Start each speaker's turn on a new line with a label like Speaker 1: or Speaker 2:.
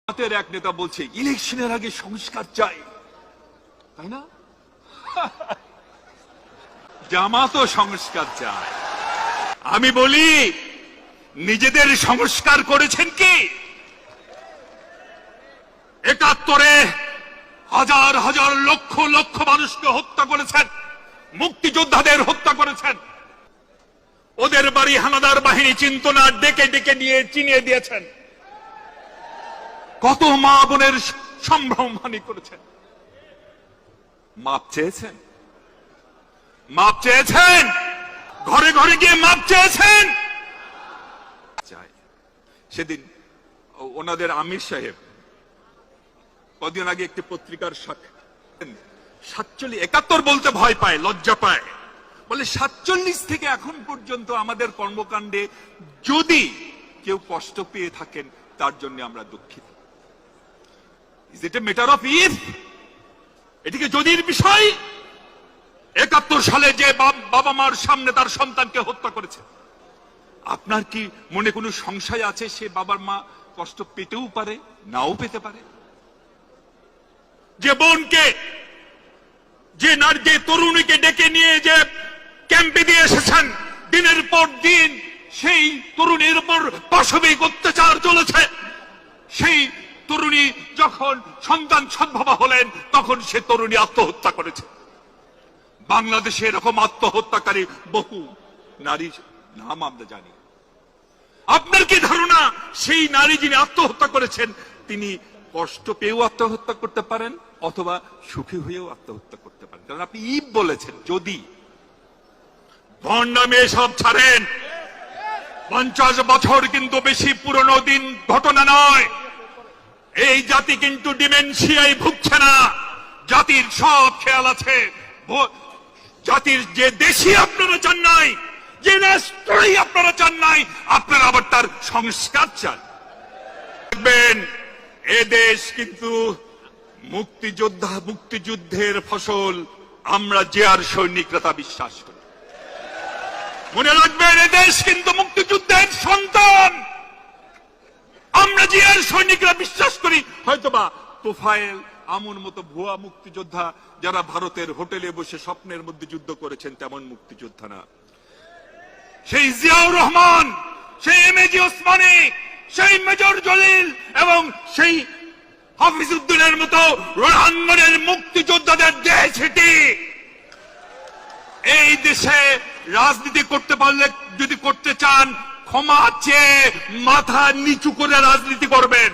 Speaker 1: জামাতের এক নেতা বলছে ইলেকশনের আগে সংস্কার চাই, তাই না? জামাতও সংস্কার চায়। আমি বলি নিজেদের সংস্কার করেছেন কি? ৭১-এ হাজার হাজার লক্ষ লক্ষ মানুষকে হত্যা করেছেন, মুক্তিযোদ্ধাদের হত্যা করেছেন। ওদের বাড়ি হানাদার বাহিনী চিনত না, ডেকে ডেকে নিয়ে চিনিয়ে দিয়েছেন। কত মা বোনের সম্ভ্রমহানি করেছেন। মাপ চেয়েছেন? মাপ চেয়েছেন? ঘরে ঘরে গিয়ে মাপ চেয়েছেন? সেদিন ওনাদের আমির সাহেব কদিন আগে একটি পত্রিকার ৭১ বলতে ভয় পায়, লজ্জা পায়, বলে ৪৭ থেকে এখন পর্যন্ত আমাদের কর্মকাণ্ডে যদি কেউ কষ্ট পেয়ে থাকেন তার জন্য আমরা দুঃখিত। Is it a matter of if? এটিকে যদির বিষয়? ৭১ সালে যে বাবা মার সামনে তার সন্তানকে হত্যা করেছে, আপনার কি মনে কোনো সংশয় আছে সে বাবার মা কষ্ট পেতেও পারে, নাও পেতে পারে? যে বোনকে, যে তরুণীকে ডেকে নিয়ে যে ক্যাম্পে দিয়ে এসেছেন, দিনের পর দিন সেই তরুণীর উপর পাশবিক অত্যাচার চলেছে। সেই তরুণী যখন সন্তান সদ্ভাবা হলেন তখন সে তরুণী আত্মহত্যা করেছে। বাংলাদেশে এরকম আত্মহত্যাকারী বহু নারী নাম আমরা জানি। আপনার কি ধারণা সেই নারী যিনি আত্মহত্যা করেছেন তিনি কষ্ট পেয়েও আত্মহত্যা করতে পারেন অথবা সুখী হয়েও আত্মহত্যা করতে পারেন? কারণ আপনি ইব বলেছেন যদি। ভণ্ডামি সব ছাড়েন। ৫০ বছর কিন্তু বেশি পুরনো দিন ঘটনা নয়। এই জাতি কিন্তু ডিমেনশিয়ায় ভুগছে না। জাতির সব খেয়াল আছে। জাতির যে দেশই আপনারা চান নাই, যে রাষ্ট্রই আপনারা চান নাই, আপনারা আবার তার সংস্কার চান। দেখবেন এ দেশ কিন্তু মুক্তিযুদ্ধের ফসল। আমরা জিয়ার সৈনিকরা তা বিশ্বাস করি। মনে রাখবেন এ দেশ কিন্তু মুক্তিযুদ্ধের সন্তান। আমরা জিয়ার সৈনিকরা বিশ্বাস করি। হয়তোবা তোফায়েল আমুর মতো ভুয়া মুক্তিযোদ্ধা যারা ভারতের হোটেলে বসে স্বপ্নের মধ্যে যুদ্ধ করেছেন তেমন মুক্তিযোদ্ধা না। সেই জিয়াউর রহমান, সেই এমএজি ওসমানী, সেই মেজর জলিল এবং সেই হাফিজউদ্দিনের মতো রোহাঙ্গনের মুক্তিযোদ্ধাদের দেশ এটি। এই দেশে রাজনীতি করতে পারলে, যদি করতে চান, ক্ষমা চেয়ে মাথা নিচু করে রাজনীতি করবেন।